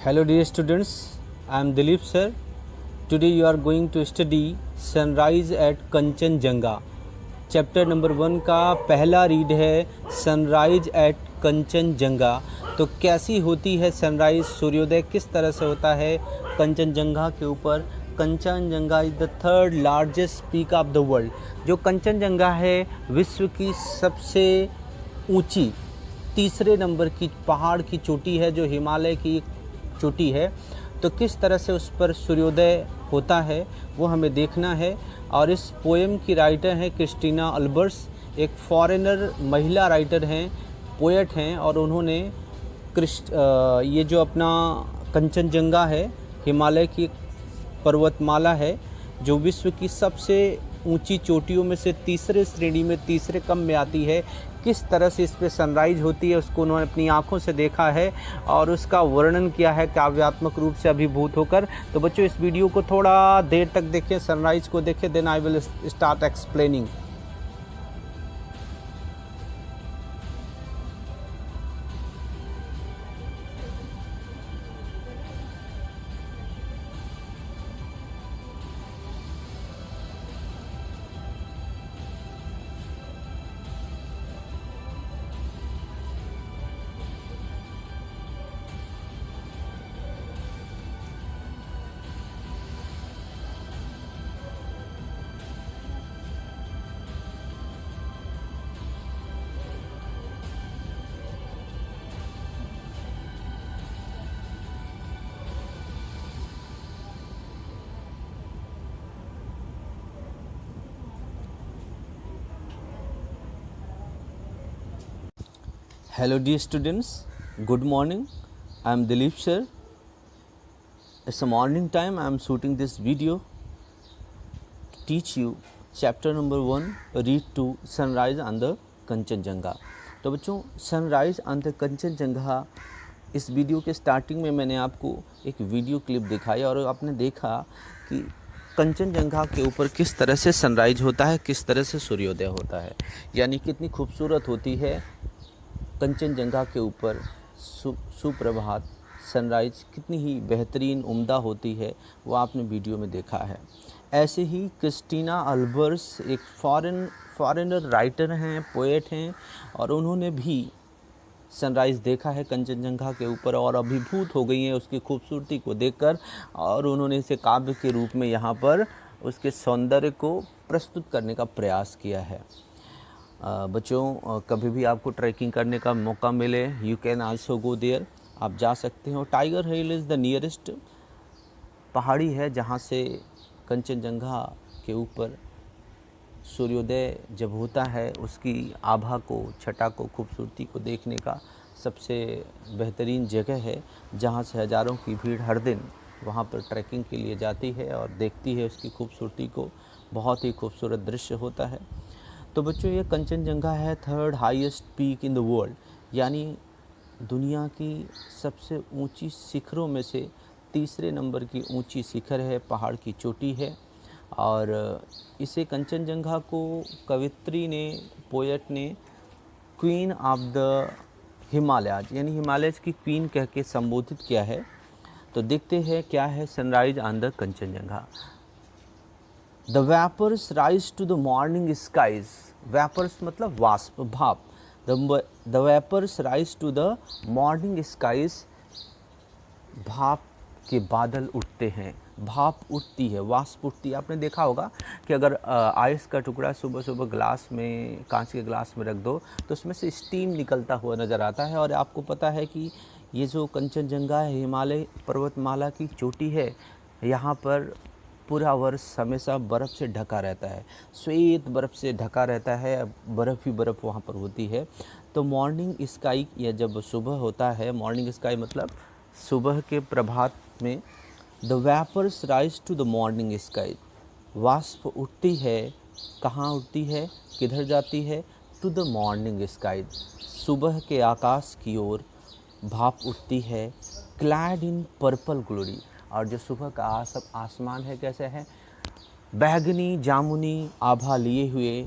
Hello dear students, I am Dilip sir. Today you are going to study Sunrise at Kanchenjunga. Chapter number 1 का पहला read है sunrise eight Kanchenjunga. तो कैसी होती है सनराइज, सूर्योदय किस तरह से होता है कंचनजंगा के ऊपर। Kanchenjunga is the third largest peak of the world. जो कंचनजंगा है विश्व की सबसे ऊंची तीसरे नंबर की पहाड़ की चोटी है, जो हिमालय की चोटी है। तो किस तरह से उस पर सूर्योदय होता है वो हमें देखना है। और इस पोएम की राइटर हैं क्रिस्टीना अल्बर्ट्स, एक फॉरेनर महिला राइटर हैं, पोएट हैं। और उन्होंने ये जो अपना कंचनजंगा है, हिमालय की पर्वतमाला है जो विश्व की सबसे ऊंची चोटियों में से तीसरे श्रेणी में, तीसरे क्रम में आती है। किस तरह से इस पे सनराइज होती है उसको उन्होंने अपनी आंखों से देखा है और उसका वर्णन किया है काव्यात्मक रूप से अभिभूत होकर। तो बच्चों इस वीडियो को थोड़ा देर तक देखें, सनराइज को देखें, then I will start explaining. Hello dear students, good morning. I am Dilip sir. It's a morning time. I am shooting this video to teach you chapter number 1, read to sunrise on the Kanchenjunga. तो बच्चों sunrise on the Kanchenjunga, इस video के starting में मैंने आपको एक video clip दिखाई और आपने देखा कि कंचनजंगा के ऊपर किस तरह से सनराइज होता है, किस तरह से सूर्योदय होता है, यानी कितनी खूबसूरत होती है कंचनजंगा के ऊपर सुप्रभात सनराइज, कितनी ही बेहतरीन उम्दा होती है, वो आपने वीडियो में देखा है। ऐसे ही क्रिस्टीना अल्बर्ट्स एक फॉरेनर राइटर हैं, पोएट हैं, और उन्होंने भी सनराइज देखा है कंचनजंगा के ऊपर और अभिभूत हो गई हैं उसकी खूबसूरती को देखकर। और उन्होंने इसे काव्य के रूप में यहाँ पर उसके सौंदर्य को प्रस्तुत करने का प्रयास किया है। बच्चों कभी भी आपको ट्रैकिंग करने का मौका मिले, you can also go there, आप जा सकते हो। Tiger Hill is the nearest पहाड़ी है जहाँ से कंचनजंगा के ऊपर सूर्योदय जब होता है उसकी आभा को, छटा को, खूबसूरती को देखने का सबसे बेहतरीन जगह है, जहाँ से हज़ारों की भीड़ हर दिन वहाँ पर ट्रैकिंग के लिए जाती है और देखती है उसकी खूबसूरती को। बहुत ही खूबसूरत दृश्य होता है। तो बच्चों ये कंचनजंगा है third highest peak in the world, यानी दुनिया की सबसे ऊंची शिखरों में से तीसरे नंबर की ऊंची शिखर है, पहाड़ की चोटी है। और इसे कंचनजंगा को कवित्री ने, पोएट ने क्वीन ऑफ द हिमालयाज यानी हिमालयज की क्वीन कह के संबोधित किया है। तो देखते हैं क्या है sunrise on the Kanchenjunga. The vapors rise to the morning skies. Vapors मतलब वाष्प, भाप। The vapors rise to the morning skies. भाप के बादल उठते हैं, भाप उठती है, वाष्प उठती है। आपने देखा होगा कि अगर आइस का टुकड़ा सुबह सुबह ग्लास में, कांच के ग्लास में रख दो तो उसमें से स्टीम निकलता हुआ नज़र आता है। और आपको पता है कि ये जो कंचनजंगा है, हिमालय पर्वतमाला की चोटी है, यहाँ पर पूरा वर्ष हमेशा बर्फ़ से ढका रहता है, श्वेत बर्फ़ से ढका रहता है, बर्फ़ ही बर्फ़ वहाँ पर होती है। तो मॉर्निंग स्काई, या जब सुबह होता है, मॉर्निंग स्काई मतलब सुबह के प्रभात में, the vapours rise to the morning sky, वाष्प उठती है। कहाँ उठती है, किधर जाती है? टू द मॉर्निंग स्काई, सुबह के आकाश की ओर भाप उठती है। क्लैड इन पर्पल ग्लोरी, और जो सुबह का आसमान है कैसे है? बैगनी जामुनी आभा लिए हुए।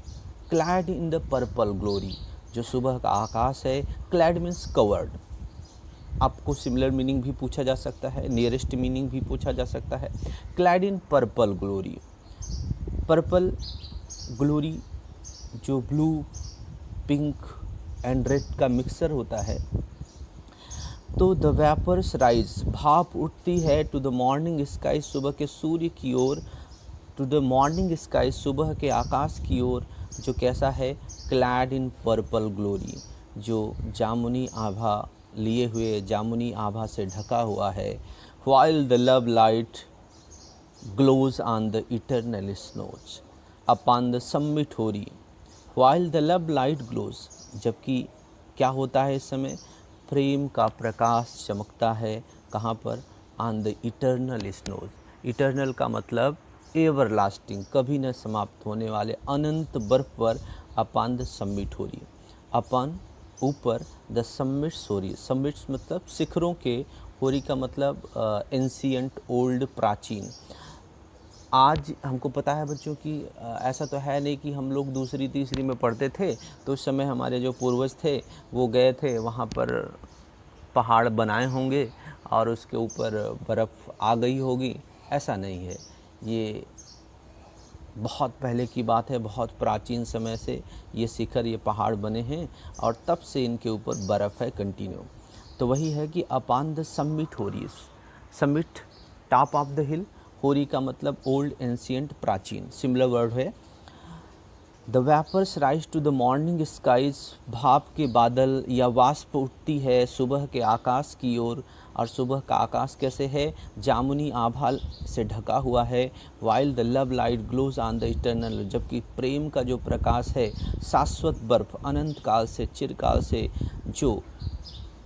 Clad in the purple glory, जो सुबह का आकाश है, क्लैड मीन्स कवर्ड, आपको सिमिलर मीनिंग भी पूछा जा सकता है, नियरेस्ट मीनिंग भी पूछा जा सकता है। Clad in purple glory, purple glory जो ब्लू, पिंक एंड रेड का मिक्सर होता है। तो द वेपर्स राइज, भाप उठती है, टू द मॉर्निंग स्काई, सुबह के सूर्य की ओर, टू द मॉर्निंग स्काई, सुबह के आकाश की ओर, जो कैसा है, क्लैड इन पर्पल ग्लोरी, जो जामुनी आभा लिए हुए, जामुनी आभा से ढका हुआ है। While the love light glows on the eternal snows upon the summit hoary, while the love light glows, जबकि क्या होता है इस समय, प्रेम का प्रकाश चमकता है, कहाँ पर, on the eternal snows. Eternal का मतलब एवर लास्टिंग, कभी न समाप्त होने वाले अनंत बर्फ पर, अपॉन द समिट होरी, अपॉन ऊपर, द समिट सोरी, समिट्स मतलब शिखरों के, होरी का मतलब एंशियंट, ओल्ड, प्राचीन। आज हमको पता है बच्चों कि ऐसा तो है नहीं कि हम लोग दूसरी तीसरी में पढ़ते थे तो उस समय हमारे जो पूर्वज थे वो गए थे वहाँ पर पहाड़ बनाए होंगे और उसके ऊपर बर्फ़ आ गई होगी, ऐसा नहीं है। ये बहुत पहले की बात है, बहुत प्राचीन समय से ये शिखर, ये पहाड़ बने हैं और तब से इनके ऊपर बर्फ़ है कंटिन्यू। तो वही है कि upon the summit hoary, summit top of the hill, hoary का मतलब ओल्ड, एंशियंट, प्राचीन, सिमिलर वर्ड है। The vapours rise to the morning skies, भाप के बादल या वाष्प उठती है सुबह के आकाश की ओर, और सुबह का आकाश कैसे है, जामुनी आभा से ढका हुआ है। While the love light glows on the eternal, जबकि प्रेम का जो प्रकाश है, शाश्वत बर्फ, अनंत काल से, चिरकाल से जो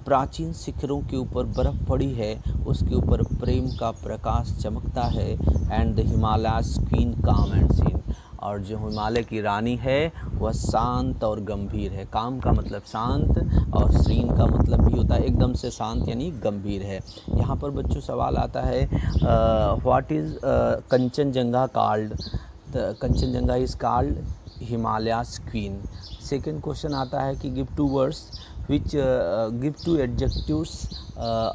प्राचीन शिखरों के ऊपर बर्फ़ पड़ी है उसके ऊपर प्रेम का प्रकाश चमकता है। एंड द हिमालयाज क्वीन काम एंड सीन, और जो हिमालय की रानी है वह शांत और गंभीर है। काम का मतलब शांत और सीन का मतलब भी होता है एकदम से शांत यानी गंभीर है। यहाँ पर बच्चों सवाल आता है what is Kanchenjunga called, the Kanchenjunga is called Himalayas queen. Second question आता है कि give two words which give two adjectives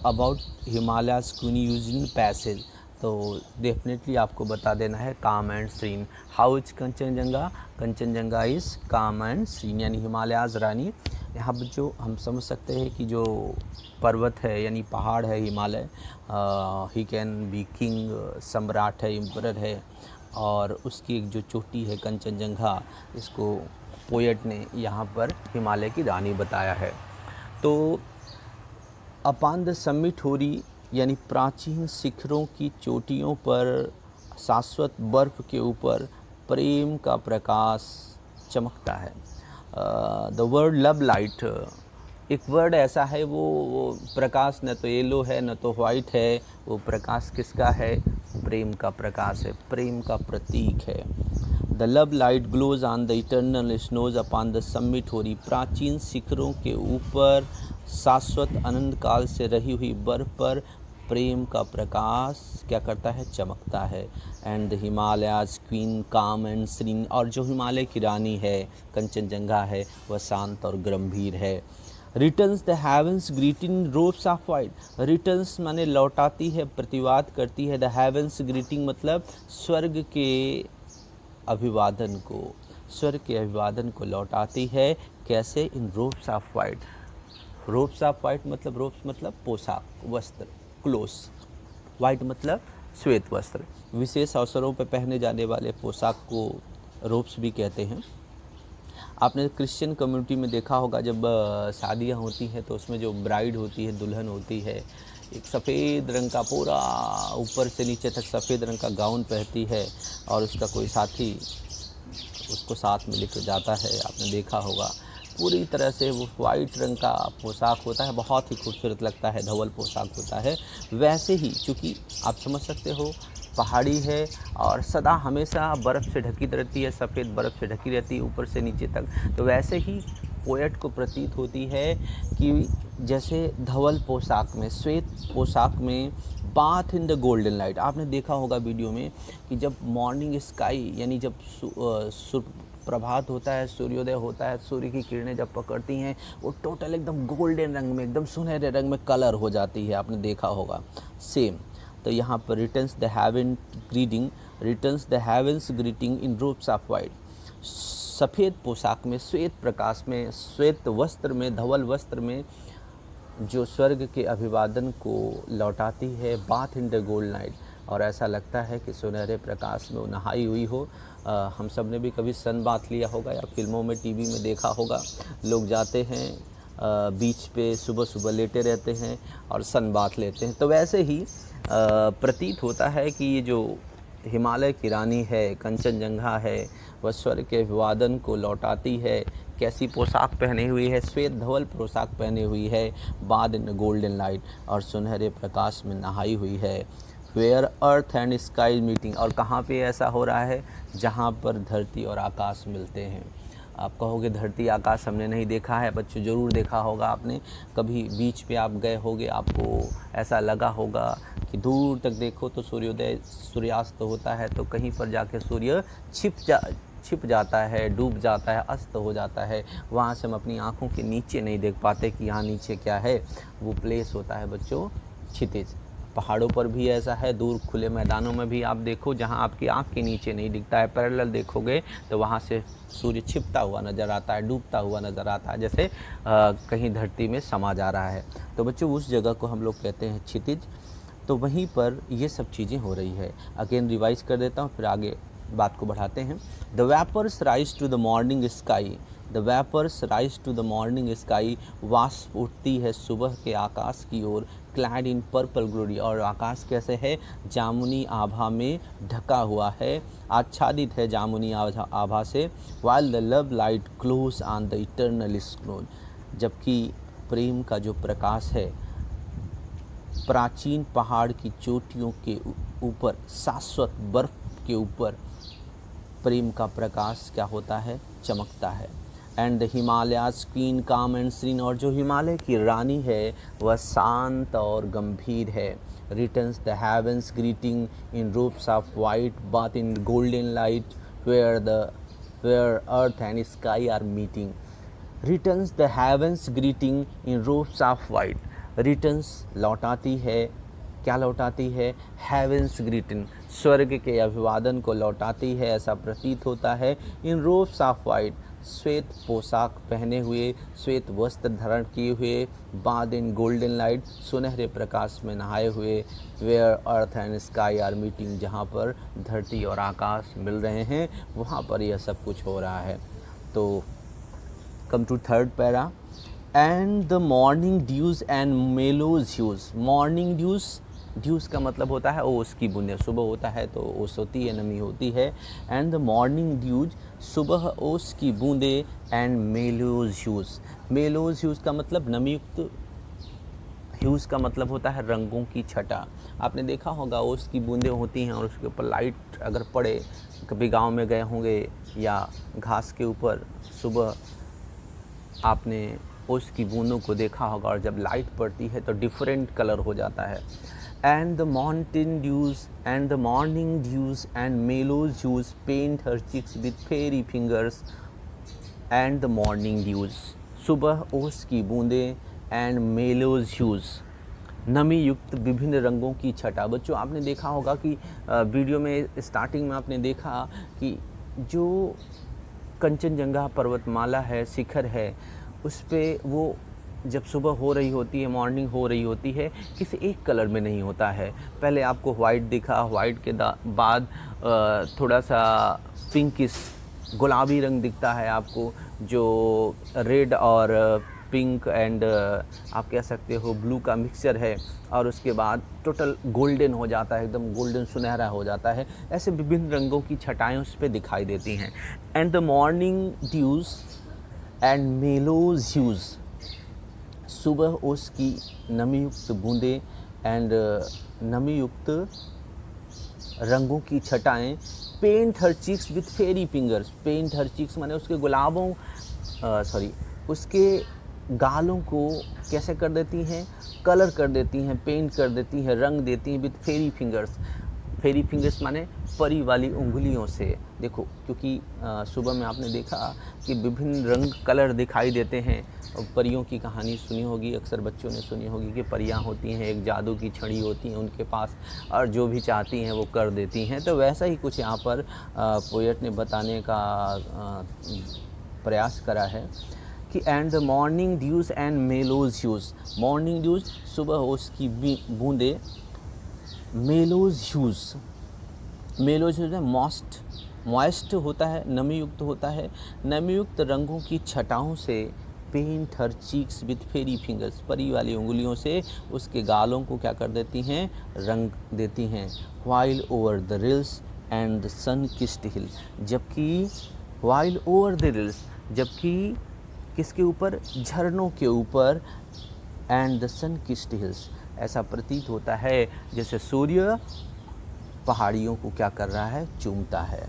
about Himalayas queen used in passage। तो डेफिनेटली आपको बता देना है calm and serene. How is Kanchenjunga, Kanchenjunga is calm and serene, यानी हिमालयाज रानी। यहाँ पर जो हम समझ सकते हैं कि जो पर्वत है यानी पहाड़ है Himalaya, he can be king, सम्राट है, एम्परर है, और उसकी एक जो चोटी है कंचनजंगा, इसको पोएट ने यहाँ पर हिमालय की रानी बताया है। तो अपॉन द समिट होरी यानी प्राचीन शिखरों की चोटियों पर, शाश्वत बर्फ़ के ऊपर प्रेम का प्रकाश चमकता है। द वर्ड लव लाइट, एक वर्ड ऐसा है वो प्रकाश न तो येलो है न तो वाइट है, वो प्रकाश किसका है, प्रेम का प्रकाश है, प्रेम का प्रतीक है। The love light glows on the eternal snows upon the summit hoary, प्राचीन शिखरों के ऊपर शाश्वत अनंत काल से रही हुई बर्फ पर प्रेम का प्रकाश क्या करता है, चमकता है। एंड द हिमालयाज क्वीन काम एंड सीन, और जो हिमालय की रानी है कंचनजंगा है वह शांत और गंभीर है। Returns the heavens greeting robes of white, returns माने लौटाती है, प्रतिवाद करती है। द हेवंस ग्रीटिंग मतलब स्वर्ग के अभिवादन को, स्वर्ग के अभिवादन को लौटाती है। कैसे, in robes of white, robes of white मतलब, रोब्स मतलब पोशाक, वस्त्र, क्लोथ्स, वाइट मतलब श्वेत वस्त्र, विशेष अवसरों पर पहने जाने वाले पोशाक को रोब्स भी कहते हैं। आपने क्रिश्चियन कम्युनिटी में देखा होगा जब शादियां होती हैं तो उसमें जो ब्राइड होती है, दुल्हन होती है, एक सफ़ेद रंग का पूरा ऊपर से नीचे तक सफ़ेद रंग का गाउन पहनती है और उसका कोई साथी उसको साथ में लेकर जाता है, आपने देखा होगा। पूरी तरह से वो वाइट रंग का पोशाक होता है, बहुत ही खूबसूरत लगता है, धवल पोशाक होता है। वैसे ही चूँकि आप समझ सकते हो पहाड़ी है और सदा हमेशा बर्फ़ से ढकी रहती है, सफ़ेद बर्फ़ से ढकी रहती है ऊपर से नीचे तक, तो वैसे ही पोएट को प्रतीत होती है कि जैसे धवल पोशाक में, श्वेत पोशाक में, bath in the golden light. आपने देखा होगा वीडियो में कि जब मॉर्निंग स्काई यानी जब प्रभात होता है, सूर्योदय होता है, सूर्य की किरणें जब पकड़ती हैं वो टोटल एकदम गोल्डन रंग में, एकदम सुनहरे रंग में कलर हो जाती है, आपने देखा होगा। सेम तो यहाँ पर returns the heaven greeting, returns the heavens greeting in robes of white, सफ़ेद पोशाक में, श्वेत प्रकाश में, श्वेत वस्त्र में, धवल वस्त्र में जो स्वर्ग के अभिवादन को लौटाती है, bath in the gold night, और ऐसा लगता है कि सुनहरे प्रकाश में वो नहाई हुई हो। हम सब ने भी कभी सन बाथ लिया होगा या फिल्मों में, टीवी में देखा होगा, लोग जाते हैं बीच पे, सुबह सुबह लेटे रहते हैं और सन बाथ लेते हैं। तो वैसे ही प्रतीत होता है कि ये जो हिमालय की रानी है, कंचनजंगा है, वह स्वर्ग के अभिवादन को लौटाती है। कैसी पोशाक पहनी हुई है? श्वेत धवल पोशाक पहनी हुई है, बाद इन गोल्डन लाइट, और सुनहरे प्रकाश में नहाई हुई है। Where earth and sky meeting, और कहाँ पे ऐसा हो रहा है? जहाँ पर धरती और आकाश मिलते हैं। आप कहोगे धरती आकाश हमने नहीं देखा है, बच्चों ज़रूर देखा होगा आपने। कभी बीच पे आप गए होगे, आपको ऐसा लगा होगा कि दूर तक देखो तो सूर्योदय सूर्यास्त होता है, तो कहीं पर जाके सूर्य छिप जाता है, डूब जाता है, अस्त हो जाता है। वहाँ से हम अपनी आँखों के नीचे नहीं देख पाते कि यहाँ नीचे क्या है। वो प्लेस होता है बच्चों क्षितिज। पहाड़ों पर भी ऐसा है, दूर खुले मैदानों में भी आप देखो, जहाँ आपकी आँख के नीचे नहीं दिखता है, पैरेलल देखोगे तो वहाँ से सूर्य छिपता हुआ नज़र आता है, डूबता हुआ नज़र आता है, जैसे कहीं धरती में समा जा रहा है। तो बच्चों उस जगह को हम लोग कहते हैं क्षितिज। तो वहीं पर ये सब चीज़ें हो रही है। अगेन रिवाइज कर देता हूँ, फिर आगे बात को बढ़ाते हैं। The vapours rise to the morning sky, the vapours rise to the morning sky, वाष्प उठती है सुबह के आकाश की ओर, क्लैड इन पर्पल ग्लोरी, और आकाश कैसे है? जामुनी आभा में ढका हुआ है, आच्छादित है जामुनी आभा से। While the love light glows on the eternal snow, जबकि प्रेम का जो प्रकाश है प्राचीन पहाड़ की चोटियों के ऊपर, शाश्वत बर्फ के ऊपर प्रेम का प्रकाश क्या होता है? चमकता है। एंड द हिमालयाज क्वीन काम एंड सीन, और जो हिमालय की रानी है वह शांत और गंभीर है। Returns the heavens greeting in robes of white, bath in golden light, where earth and sky are meeting. Returns the heavens greeting in robes of white, returns लौटाती है, क्या लौटाती है? हेवंस ग्रीटिंग, स्वर्ग के अभिवादन को लौटाती है, ऐसा प्रतीत होता है। इन रोब्स ऑफ वाइट, श्वेत पोशाक पहने हुए, श्वेत वस्त्र धारण किए हुए, बाद इन गोल्डन लाइट, सुनहरे प्रकाश में नहाए हुए। Where earth and sky are meeting, जहाँ पर धरती और आकाश मिल रहे हैं, वहाँ पर यह सब कुछ हो रहा है। तो come to third para. And the morning dews and mellows hues, morning dews, dews का मतलब होता है ओस की बूंदें। सुबह होता है तो ओस होती है, नमी होती है। एंड द मॉर्निंग ड्यूज, सुबह ओस की बूंदें। And mellows hues, mellows huge का मतलब नमीयुक्त, ह्यूज का मतलब होता है रंगों की छटा। आपने देखा होगा ओस की बूंदें होती हैं और उसके ऊपर लाइट अगर पड़े, कभी गांव में गए होंगे या घास के ऊपर सुबह आपने ओस की बूंदों को देखा होगा, और जब लाइट पड़ती है तो डिफरेंट कलर हो जाता है। And the mountain dews and the morning dews and mellows hues paint her cheeks with fairy fingers. And the morning dews, सुबह ओस की बूंदें, एंड मेलोज ह्यूज, नमी युक्त विभिन्न रंगों की छटा। बच्चों आपने देखा होगा कि वीडियो में स्टार्टिंग में आपने देखा कि जो कंचनजंगा पर्वतमाला है, शिखर है, उस पे वो जब सुबह हो रही होती है, मॉर्निंग हो रही होती है, किसी एक कलर में नहीं होता है। पहले आपको वाइट दिखा, वाइट के बाद थोड़ा सा पिंकिश गुलाबी रंग दिखता है आपको, जो रेड और पिंक एंड आप कह सकते हो ब्लू का मिक्सचर है, और उसके बाद टोटल गोल्डन हो जाता है, एकदम गोल्डन सुनहरा हो जाता है। ऐसे विभिन्न रंगों की छटाएं उस पर दिखाई देती हैं। And the morning dews and mellows hues, सुबह ओस की नमीयुक्त बूंदें एंड नमीयुक्त रंगों की छटाएं। Paint her cheeks with fairy fingers, paint her cheeks माने उसके गुलाबों उसके गालों को कैसे कर देती हैं? कलर कर देती हैं, पेंट कर देती हैं, रंग देती हैं with fairy fingers. Fairy fingers माने परी वाली उंगलियों से। देखो, क्योंकि सुबह में आपने देखा कि विभिन्न रंग कलर दिखाई देते हैं। और परियों की कहानी सुनी होगी, अक्सर बच्चों ने सुनी होगी कि परियां होती हैं, एक जादू की छड़ी होती हैं उनके पास, और जो भी चाहती हैं वो कर देती हैं। तो वैसा ही कुछ यहाँ पर पोएट ने बताने का प्रयास करा है कि and the morning dews and mellows hues. Morning dews सुबह ओस की बूंदे, मेलोज ह्यूज, मेलोज ह्यूज है मॉइस्ट होता है, नमी युक्त होता है। नमी युक्त रंगों की छटाओं से paint her cheeks with fairy fingers, परी वाली उंगलियों से उसके गालों को क्या कर देती हैं, रंग देती हैं। While over the rills and the sun kissed hill, जबकि वाइल ओवर द रिल्स, जबकि किसके ऊपर, झरनों के ऊपर, and the sun kissed hills, ऐसा प्रतीत होता है जैसे सूर्य पहाड़ियों को क्या कर रहा है, चूमता है।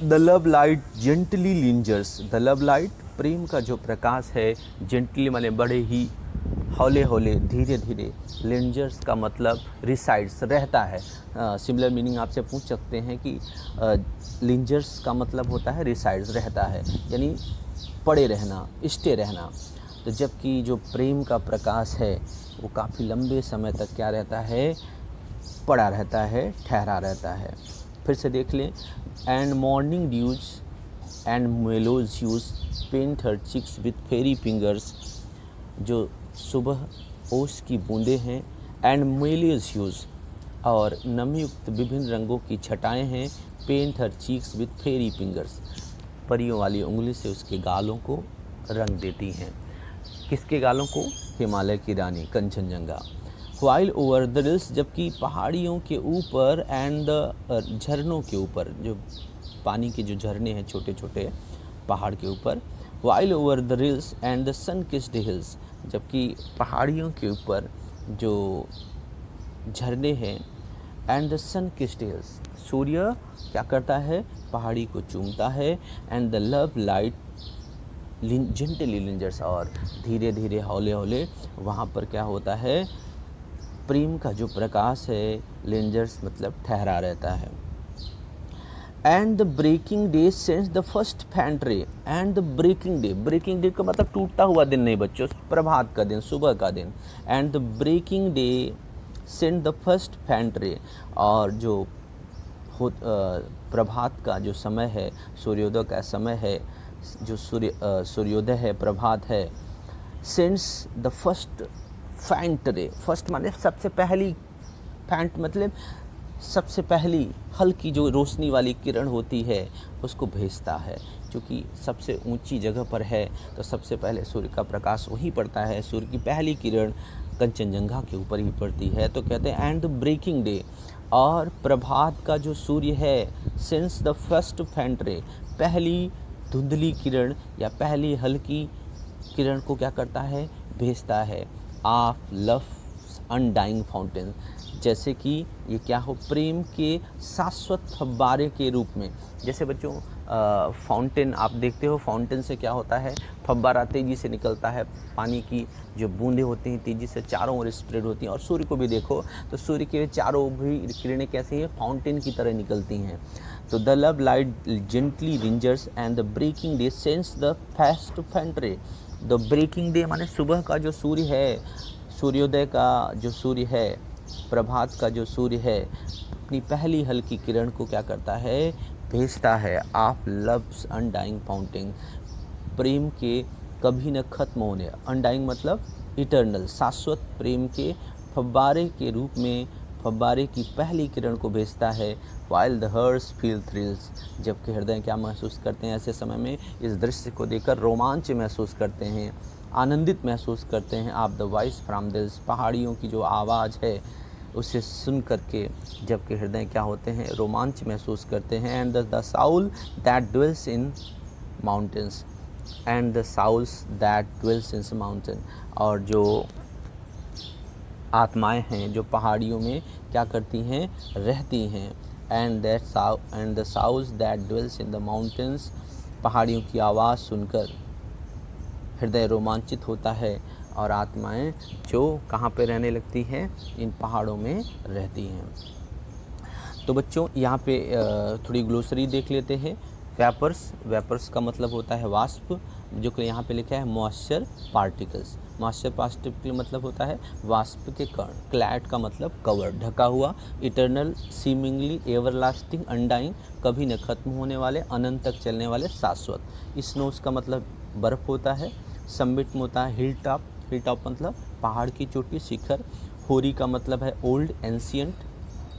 The love light gently lingers, the love light प्रेम का जो प्रकाश है, जेंटली माने बड़े ही हौले हौले, धीरे धीरे, लिंजर्स का मतलब रिसाइड्स, रहता है। सिमिलर मीनिंग आपसे पूछ सकते हैं कि लिंजर्स का मतलब होता है रिसाइड्स, रहता है, यानी पड़े रहना, स्टे रहना। तो जबकि जो प्रेम का प्रकाश है वो काफ़ी लंबे समय तक क्या रहता है, पड़ा रहता है, ठहरा रहता है। फिर से देख लें, and morning dews and mellows hues paint her cheeks with fairy fingers, जो सुबह ओस की बूंदें हैं, एंड मेलोज ह्यूज, और नमीयुक्त विभिन्न रंगों की छटाएं हैं, paint her cheeks with fairy fingers, परियों वाली उंगली से उसके गालों को रंग देती हैं। किसके गालों को, हिमालय की रानी Kanchenjunga. While over the hills, जबकि पहाड़ियों के ऊपर, एंड द झरनों के ऊपर, जो पानी के जो झरने हैं छोटे छोटे पहाड़ के ऊपर, while over the hills and the sun kissed hills, जबकि पहाड़ियों के ऊपर जो झरने हैं, and the sun kissed hills, सूर्य क्या करता है, पहाड़ी को चूमता है, and the love light gently lingers, और धीरे धीरे हौले हौले वहाँ पर क्या होता है, प्रेम का जो प्रकाश है, लिंजर्स मतलब ठहरा रहता है। And the breaking day sends the first faint ray, and the breaking day का मतलब टूटता हुआ दिन नहीं बच्चों, प्रभात का दिन, सुबह का दिन। And the breaking day send the first faint ray, और जो प्रभात का जो समय है, सूर्योदय का समय है, जो सूर्योदय है, प्रभात है, सेंस द फर्स्ट फैंट्रे, फर्स्ट माने सबसे पहली, फैंट मतलब सबसे पहली हल्की जो रोशनी वाली किरण होती है उसको भेजता है। क्योंकि सबसे ऊंची जगह पर है तो सबसे पहले सूर्य का प्रकाश वहीं पड़ता है, सूर्य की पहली किरण कंचनजंगा के ऊपर ही पड़ती है। तो कहते हैं एंड द ब्रेकिंग डे, और प्रभात का जो सूर्य है, सिंस द फर्स्ट फैंट्रे, पहली धुंधली किरण या पहली हल्की किरण को क्या करता है, भेजता है। ऑफ लव अनडाइंग फाउंटेन, जैसे कि ये क्या हो, प्रेम के शाश्वत फव्वारे के रूप में। जैसे बच्चों फाउंटेन आप देखते हो, फाउंटेन से क्या होता है, फव्वारा तेज़ी से निकलता है, पानी की जो बूंदें होती हैं तेज़ी से चारों ओर स्प्रेड होती हैं। और सूर्य को भी देखो तो सूर्य के चारों भी किरणें कैसी हैं, फाउंटेन की तरह निकलती हैं। तो the love light gently lingers and the breaking day sends the first faint ray. The breaking day माने सुबह का जो सूर्य है, सूर्योदय का जो सूर्य है, प्रभात का जो सूर्य है, अपनी पहली हल्की किरण को क्या करता है, भेजता है। ऑफ लव्स अनडाइंग फाउंटेन, प्रेम के कभी न खत्म होने, अनडाइंग मतलब इटर्नल, शाश्वत प्रेम के फव्वारे के रूप में, फव्वारे की पहली किरण को भेजता है। While the hearts feel thrills, जबकि हृदय क्या महसूस करते हैं ऐसे समय में, इस दृश्य को देखकर रोमांच महसूस करते हैं, आनंदित महसूस करते हैं। आप द वॉइस फ्रॉम दिस, पहाड़ियों की जो आवाज़ है उसे सुन करके जबकि हृदय क्या होते हैं, रोमांच महसूस करते हैं। And the soul that dwells in mountains, and the souls that dwells in mountain, और जो आत्माएं हैं जो पहाड़ियों में क्या करती हैं, रहती हैं। And the souls that dwells in the mountains, पहाड़ियों की आवाज़ सुनकर हृदय रोमांचित होता है, और आत्माएं जो कहाँ पे रहने लगती हैं, इन पहाड़ों में रहती हैं। तो बच्चों यहाँ पे थोड़ी ग्लोसरी देख लेते हैं। वेपर्स का मतलब होता है वाष्प, जो कि यहाँ पे लिखा है मॉइस्चर पार्टिकल्स। मॉइस्चर पार्टिकल मतलब होता है वाष्प के कण। क्लैड का मतलब कवर, ढका हुआ। इटर्नल, सीमिंगली, एवरलास्टिंग, अनडाइंग, कभी न खत्म होने वाले, अनंत तक चलने वाले, शाश्वत। स्नोज का मतलब बर्फ़ होता है। समिट में होता है हिल टॉप। हिल टॉप मतलब पहाड़ की चोटी, शिखर। होरी का मतलब है ओल्ड, एंशियंट,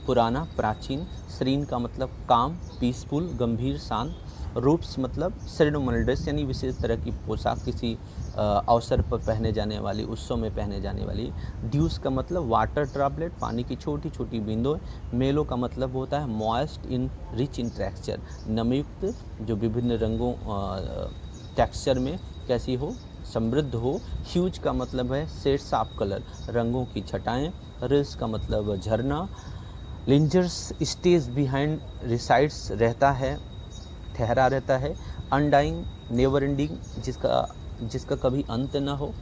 पुराना, प्राचीन। श्रीन का मतलब काम, पीसफुल, गंभीर, शांत। रूप्स मतलब सेरेमोनियल ड्रेस यानी विशेष तरह की पोशाक, किसी अवसर पर पहने जाने वाली, उत्सव में पहने जाने वाली। ड्यूस का मतलब वाटर ड्रॉपलेट, पानी की छोटी छोटी बूंदें। मेलो का मतलब होता है moist in rich in texture, नमयुक्त, जो विभिन्न रंगों टेक्सचर में कैसी हो, समृद्ध हो। ह्यूज का मतलब है शेड्स ऑफ कलर, रंगों की छटाएं। रिल्स का मतलब झरना। लिंजर्स स्टेज बिहाइंड, रिसाइड्स, रहता है, ठहरा रहता है। अनडाइंग, नेवर एंडिंग, जिसका कभी अंत ना हो।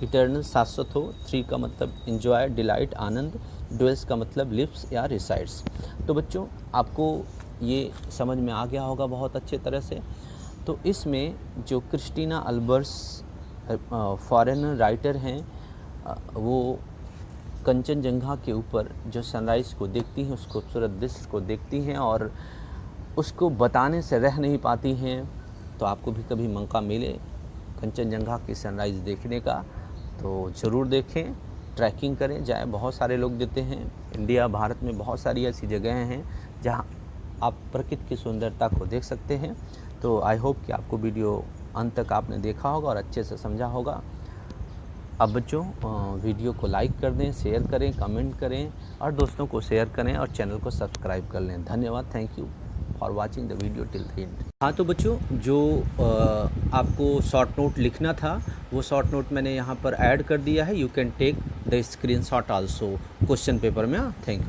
इटर्नल, शाश्वत हो। थ्री का मतलब इंजॉय, डिलाइट, आनंद। ड्वेल्स का मतलब लिव्स या रिसाइड्स। तो बच्चों आपको ये समझ में आ गया होगा बहुत अच्छे तरह से। तो इसमें जो क्रिस्टीना अल्बर्स फॉरेनर राइटर हैं, वो कंचनजंगा के ऊपर जो सनराइज़ को देखती हैं, उस खूबसूरत दृश्य को देखती हैं और उसको बताने से रह नहीं पाती हैं। तो आपको भी कभी मौका मिले कंचनजंगा की सनराइज़ देखने का तो ज़रूर देखें, ट्रैकिंग करें, जाए। बहुत सारे लोग देते हैं। इंडिया, भारत में बहुत सारी ऐसी जगहें हैं जहां आप प्रकृति की सुंदरता को देख सकते हैं। तो आई होप कि आपको वीडियो अंत तक आपने देखा होगा और अच्छे से समझा होगा। अब बच्चों वीडियो को लाइक कर दें, शेयर करें, कमेंट करें और दोस्तों को शेयर करें और चैनल को सब्सक्राइब कर लें। धन्यवाद। Thank you for watching the video till the end. हाँ तो बच्चों, जो आपको शॉर्ट नोट लिखना था वो शॉर्ट नोट मैंने यहाँ पर ऐड कर दिया है। You can take the screenshot also question paper में। Thank you.